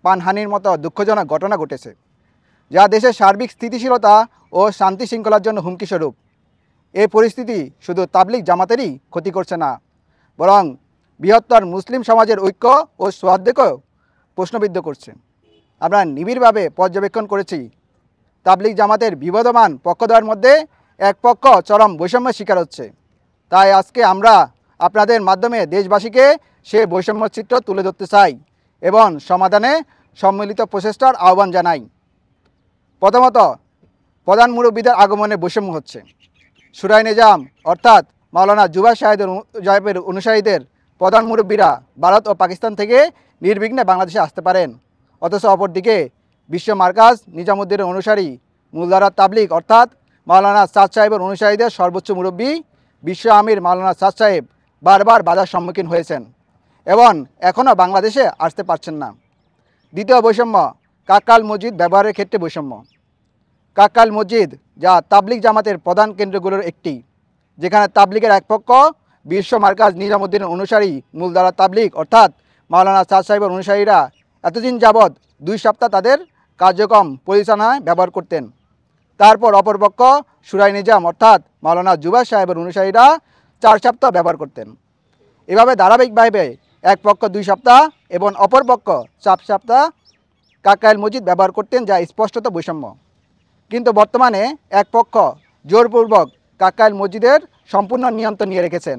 প্রাণহানির মতো দুঃখজনক ঘটনা ঘটেছে, যা দেশের সার্বিক স্থিতিশীলতা ও শান্তি শৃঙ্খলার জন্য হুমকিস্বরূপ। এই পরিস্থিতি শুধু তাবলিগ জামাতেরই ক্ষতি করছে না, বরং বৃহত্তর মুসলিম সমাজের ঐক্য ও সৌহার্দ্যকেও প্রশ্নবিদ্ধ করছে। আমরা নিবিড়ভাবে পর্যবেক্ষণ করেছি, তাবলিগ জামাতের বিবদমান পক্ষদ্বয়ের মধ্যে এক পক্ষ চরম বৈষম্যের শিকার হচ্ছে। তাই আজকে আমরা আপনাদের মাধ্যমে দেশবাসীকে সে বৈষম্য চিত্র তুলে ধরতে চাই এবং সমাধানে সম্মিলিত প্রচেষ্টার আহ্বান জানাই। প্রথমত, প্রধান মুরব্বীদের আগমনে বৈষম্য হচ্ছে। শুরাই নিজাম অর্থাৎ মাওলানা জুবায়ের সাহেবের অনুসারীদের প্রধান মুরব্বীরা ভারত ও পাকিস্তান থেকে নির্বিঘ্নে বাংলাদেশে আসতে পারেন, অথচ অপরদিকে বিশ্ব মার্কাজ নিজামুদ্দিনের অনুসারী মূলধারার তাবলিগ অর্থাৎ মাওলানা সাদ সাহেবের অনুসারীদের সর্বোচ্চ মুরব্বী বিশ্ব আমির মাওলানা সাদ সাহেব বারবার বাধার সম্মুখীন হয়েছেন এবং এখনও বাংলাদেশে আসতে পারছেন না। দ্বিতীয় বৈষম্য, কাকাল মসজিদ ব্যবহারের ক্ষেত্রে বৈষম্য। কাকাল মসজিদ, যা তাবলিগ জামাতের প্রধান কেন্দ্রগুলোর একটি, যেখানে তাবলিগের এক পক্ষ বিশ্ব মার্কাজ নিজামুদ্দিনের অনুসারী মূলধারা তাবলিগ অর্থাৎ মাওলানা সাদ সাহেবের অনুসারীরা এতদিন যাবৎ 2 সপ্তাহ তাদের কার্যক্রম পরিচালনায় ব্যবহার করতেন। তারপর অপরপক্ষ শুরাই নিজাম অর্থাৎ মাওলানা জুবায়ের সাহেবের অনুসারীরা 4 সপ্তাহ ব্যবহার করতেন। এভাবে ধারাবাহিকভাবে এক পক্ষ 2 সপ্তাহ এবং অপর পক্ষ 4 সপ্তাহ কাকাইল মসজিদ ব্যবহার করতেন, যা স্পষ্টত বৈষম্য। কিন্তু বর্তমানে এক পক্ষ জোরপূর্বক কাকাইল মসজিদের সম্পূর্ণ নিয়ন্ত্রণ নিয়ে রেখেছেন,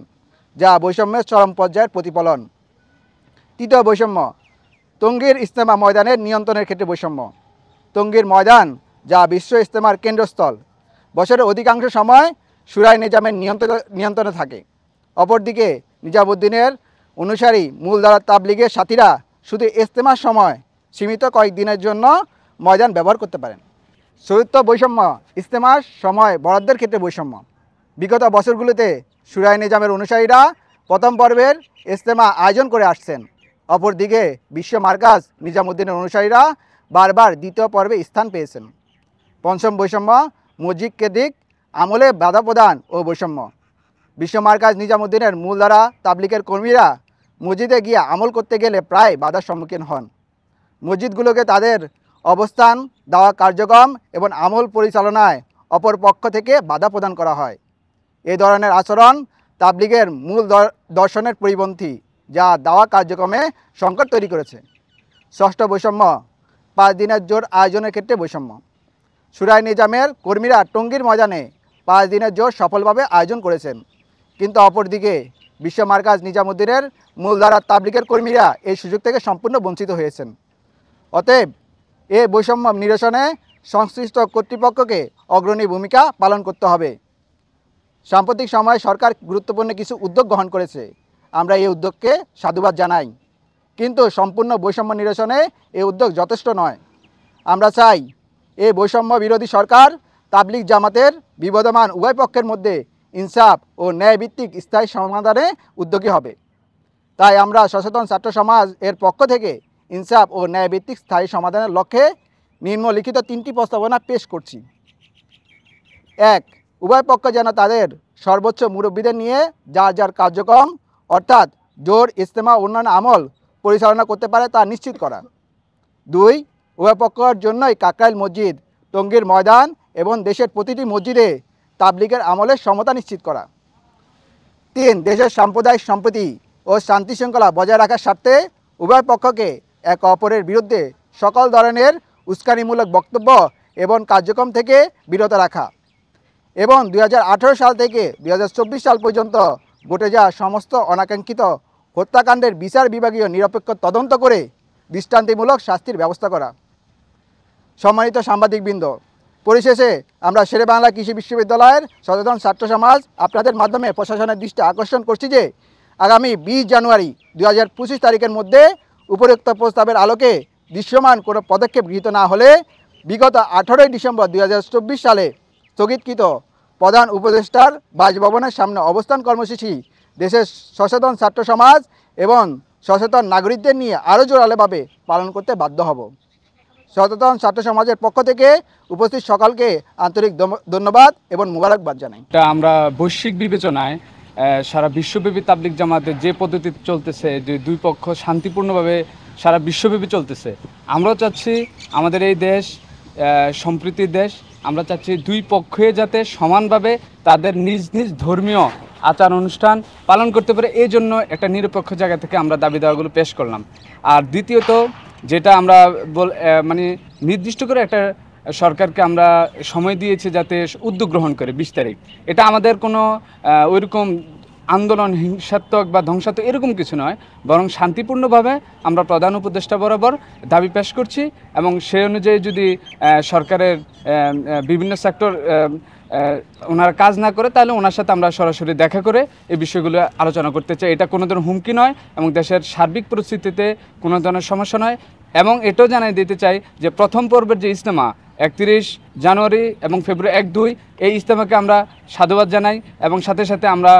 যা বৈষম্যের চরম পর্যায়ের প্রতিফলন। তৃতীয় বৈষম্য, টঙ্গীর ইজতেমা ময়দানের নিয়ন্ত্রণের ক্ষেত্রে বৈষম্য। টঙ্গীর ময়দান, যা বিশ্ব ইজতেমার কেন্দ্রস্থল, বছরের অধিকাংশ সময় শুরাই নিজামের নিয়ন্ত্রণে থাকে। অপরদিকে নিজামুদ্দিনের অনুসারী মূলধারার তাবলিগের সাথীরা শুধু ইজতেমার সময় সীমিত কয়েকদিনের জন্য ময়দান ব্যবহার করতে পারেন। চতুর্থ বৈষম্য, ইজতেমার সময় বরাদ্দের ক্ষেত্রে বৈষম্য। বিগত বছরগুলোতে শুরাই নিজামের অনুসারীরা প্রথম পর্বের ইজতেমা আয়োজন করে আসছেন, অপরদিকে বিশ্ব মার্কাজ নিজামুদ্দিনের অনুসারীরা বারবার দ্বিতীয় পর্বে স্থান পেয়েছেন। পঞ্চম বৈষম্য, মসজিদ কেন্দ্রিক আমলে বাধা প্রদান ও বৈষম্য। বিশ্ব মার্কাজ নিজামুদ্দিনের মূলধারা তাবলিগের কর্মীরা মসজিদে গিয়ে আমল করতে গেলে প্রায় বাধার সম্মুখীন হন। মসজিদগুলোকে তাদের অবস্থান, দেওয়া কার্যক্রম এবং আমল পরিচালনায় অপর পক্ষ থেকে বাধা প্রদান করা হয়। এই ধরনের আচরণ তাবলিগের মূল দর্শনের পরিপন্থী, যা দাওয়া কার্যক্রমে সংকট তৈরি করেছে। ষষ্ঠ বৈষম্য, 5 দিনের জোর আয়োজনের ক্ষেত্রে বৈষম্য। শুরাই নিজামের কর্মীরা টঙ্গীর ময়দানে 5 দিনের জোর সফলভাবে আয়োজন করেছেন, কিন্তু অপরদিকে বিশ্ব মার্কাজ নিজামুদ্দিনের মূলধারার তাবলিগের কর্মীরা এই সুযোগ থেকে সম্পূর্ণ বঞ্চিত হয়েছেন। অতএব এই বৈষম্য নিরসনে সংশ্লিষ্ট কর্তৃপক্ষকে অগ্রণী ভূমিকা পালন করতে হবে। সাম্প্রতিক সময়ে সরকার গুরুত্বপূর্ণ কিছু উদ্যোগ গ্রহণ করেছে, আমরা এই উদ্যোগকে সাধুবাদ জানাই, কিন্তু সম্পূর্ণ বৈষম্য নিরসনে এই উদ্যোগ যথেষ্ট নয়। আমরা চাই এই বৈষম্য বিরোধী সরকার তাবলিগ জামাতের বিবদমান উভয় পক্ষের মধ্যে ইনসাফ ও ন্যায়ভিত্তিক স্থায়ী সমাধানে উদ্যোগী হবে। তাই আমরা সচেতন ছাত্র সমাজ এর পক্ষ থেকে ইনসাফ ও ন্যায়ভিত্তিক স্থায়ী সমাধানের লক্ষ্যে নিম্নলিখিত 3টি প্রস্তাবনা পেশ করছি। 1. উভয় পক্ষ যেন তাদের সর্বোচ্চ মুরব্বীদের নিয়ে যার যার কার্যক্রম অর্থাৎ জোর, ইজতেমা, অন্যান্য আমল পরিচালনা করতে পারে তা নিশ্চিত করা। 2. উভয় পক্ষের জন্যই কাকরাইল মসজিদ, টঙ্গীর ময়দান এবং দেশের প্রতিটি মসজিদে তাবলিগের আমলের সমতা নিশ্চিত করা। 3. দেশের সাম্প্রদায়িক সম্প্রীতি ও শান্তি শৃঙ্খলা বজায় রাখার স্বার্থে উভয় পক্ষকে একে অপরের বিরুদ্ধে সকল ধরনের উস্কানিমূলক বক্তব্য এবং কার্যক্রম থেকে বিরত রাখা এবং 2018 সাল থেকে 2024 সাল পর্যন্ত ঘটে যাওয়া সমস্ত অনাকাঙ্ক্ষিত হত্যাকাণ্ডের বিচার বিভাগীয় নিরপেক্ষ তদন্ত করে দৃষ্টান্তমূলক শাস্তির ব্যবস্থা করা। সম্মানিত সাংবাদিকবৃন্দ, পরিশেষে আমরা শেরেবাংলা কৃষি বিশ্ববিদ্যালয়ের সচেতন ছাত্র সমাজ আপনাদের মাধ্যমে প্রশাসনের দৃষ্টি আকর্ষণ করছি যে আগামী 20 জানুয়ারি 2025 তারিখের মধ্যে উপরোক্ত প্রস্তাবের আলোকে দৃশ্যমান কোনো পদক্ষেপ গৃহীত না হলে বিগত 18 ডিসেম্বর 2024 সালে স্থগিতকৃত প্রধান উপদেষ্টার বাসভবনের সামনে অবস্থান কর্মসূচি দেশের সচেতন ছাত্র সমাজ এবং সচেতন নাগরিকদের নিয়ে আরও জোরালোভাবে পালন করতে বাধ্য হব। সচেতন ছাত্র সমাজের পক্ষ থেকে উপস্থিত সকলকে আন্তরিক ধন্যবাদ এবং মোবারকবাদ জানাই। এটা আমরা বৈশ্বিক বিবেচনায় সারা বিশ্বব্যাপী তাবলিগ জামাতের যে পদ্ধতি চলতেছে, যে দুই পক্ষ শান্তিপূর্ণভাবে সারা বিশ্বব্যাপী চলতেছে। আমরাও চাচ্ছি আমাদের এই দেশ সম্প্রীতির দেশ। আমরা চাচ্ছি দুই পক্ষে যাতে সমানভাবে তাদের নিজ নিজ ধর্মীয় আচার অনুষ্ঠান পালন করতে পারে, এই জন্য একটা নিরপেক্ষ জায়গা থেকে আমরা দাবি দেওয়াগুলো পেশ করলাম। আর দ্বিতীয়ত যেটা আমরা মানে নির্দিষ্ট করে একটা সরকারকে আমরা সময় দিয়েছি যাতে উদ্যোগ গ্রহণ করে 20 তারিখ। এটা আমাদের কোনো ওইরকম আন্দোলন, হিংসাত্মক বা ধ্বংসাত্মক এরকম কিছু নয়, বরং শান্তিপূর্ণভাবে আমরা প্রধান উপদেষ্টা বরাবর দাবি পেশ করছি। এবং সেই অনুযায়ী যদি সরকারের বিভিন্ন সেক্টর ওনারা কাজ না করে, তাহলে ওনার সাথে আমরা সরাসরি দেখা করে এই বিষয়গুলো আলোচনা করতে চাই। এটা কোনো ধরনের হুমকি নয় এবং দেশের সার্বিক পরিস্থিতিতে কোনো ধরনের সমস্যা নয়। এবং এটাও জানাই দিতে চাই যে প্রথম পর্বের যে ইজতেমা 31 জানুয়ারি এবং ফেব্রুয়ারি 1-2 এই ইজতেমাকে আমরা সাধুবাদ জানাই, এবং সাথে সাথে আমরা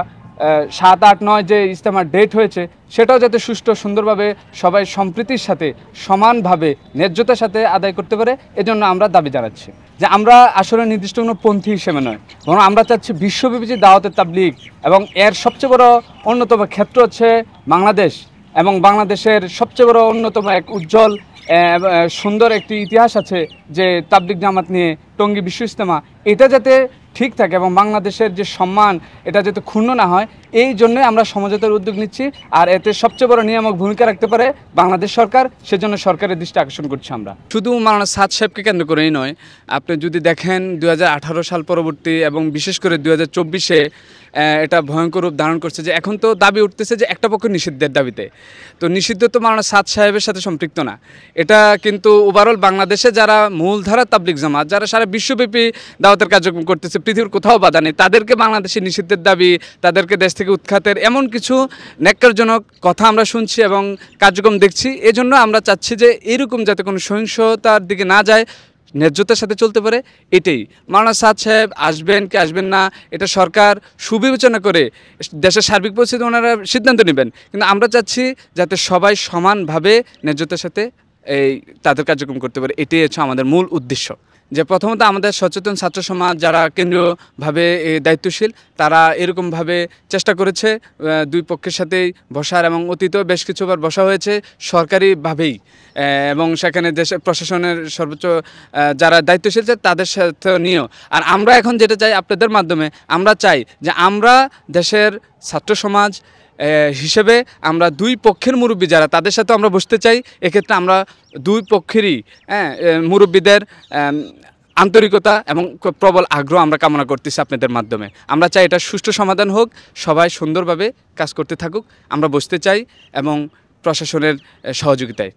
7, 8, 9 যে ইজতেমার ডেট হয়েছে সেটাও যাতে সুষ্ঠু সুন্দরভাবে সবাই সম্প্রীতির সাথে সমানভাবে ন্যায্যতার সাথে আদায় করতে পারে, এজন্য আমরা দাবি জানাচ্ছি। যে আমরা আসলে নির্দিষ্ট কোনো পন্থী হিসেবে নয়, বরং আমরা চাচ্ছি বিশ্বব্যাপী যে দাওয়াতের তাবলীগ, এবং এর সবচেয়ে বড় অন্যতম ক্ষেত্র হচ্ছে বাংলাদেশ। এবং বাংলাদেশের সবচেয়ে বড় অন্যতম এক উজ্জ্বল সুন্দর একটি ইতিহাস আছে যে তাবলীগ জামাত নিয়ে টঙ্গী বিশ্ব ইজতেমা, এটা যাতে ঠিক থাকে এবং বাংলাদেশের যে সম্মান এটা যাতে ক্ষুণ্ণ না হয়, এই জন্যই আমরা সমঝোতার উদ্যোগ নিচ্ছি। আর এতে সবচেয়ে বড় নিয়ামক ভূমিকা রাখতে পারে বাংলাদেশ সরকার, সেজন্য সরকারের দৃষ্টি আকর্ষণ করছি আমরা। শুধু মাওলানা সাদ সাহেবকে কেন্দ্র করেই নয়, আপনি যদি দেখেন 2018 সাল পরবর্তী এবং বিশেষ করে 2024-এ এটা ভয়ঙ্কর রূপ ধারণ করছে যে এখন তো দাবি উঠতেছে যে একটা পক্ষ নিষিদ্ধের দাবিতে। তো নিষিদ্ধ তো মাওলানা সাদ সাহেবের সাথে সম্পৃক্ত না, এটা কিন্তু ওভারঅল বাংলাদেশে যারা মূলধারা তাবলীগ জামাত, যারা সারা বিশ্বব্যাপী দাওয়াতের কার্যক্রম করতেছে, পৃথিবীর কোথাও বাধা নেই, তাদেরকে বাংলাদেশে নিষিদ্ধের দাবি, তাদেরকে দেশ থেকে উৎখাতের এমন কিছু ন্যাক্কারজনক কথা আমরা শুনছি এবং কার্যক্রম দেখছি। এজন্য আমরা চাচ্ছি যে এরকম যাতে কোনো সহিংসতার দিকে না যায়, ন্যায্যতার সাথে চলতে পারে। এটাই মাওলানা সাদ সাহেব আসবেন কি আসবেন না এটা সরকার সুবিবেচনা করে দেশের সার্বিক পরিস্থিতি ওনারা সিদ্ধান্ত নেবেন, কিন্তু আমরা চাচ্ছি যাতে সবাই সমানভাবে ন্যায্যতার সাথে তাদের কার্যক্রম করতে পারে। এটাই হচ্ছে আমাদের মূল উদ্দেশ্য। যে প্রথমত আমাদের সচেতন ছাত্র সমাজ যারা কেন্দ্রীয়ভাবে দায়িত্বশীল, তারা এরকমভাবে চেষ্টা করেছে দুই পক্ষের সাথেই বসার, এবং অতীতেও বেশ কিছুবার বসা হয়েছে সরকারিভাবেই, এবং সেখানে দেশের প্রশাসনের সর্বোচ্চ যারা দায়িত্বশীল তাদের সাথে নিয়েও। আর আমরা এখন যেটা চাই আপনাদের মাধ্যমে, আমরা চাই যে আমরা দেশের ছাত্র সমাজ হিসেবে আমরা দুই পক্ষের মুরব্বী যারা, তাদের সাথে আমরা বসতে চাই। এক্ষেত্রে আমরা দুই পক্ষেরই মুরব্বীদের আন্তরিকতা এবং প্রবল আগ্রহ আমরা কামনা করতেছি আপনাদের মাধ্যমে। আমরা চাই এটা সুষ্ঠু সমাধান হোক, সবাই সুন্দরভাবে কাজ করতে থাকুক। আমরা বসতে চাই এবং প্রশাসনের সহযোগিতায়।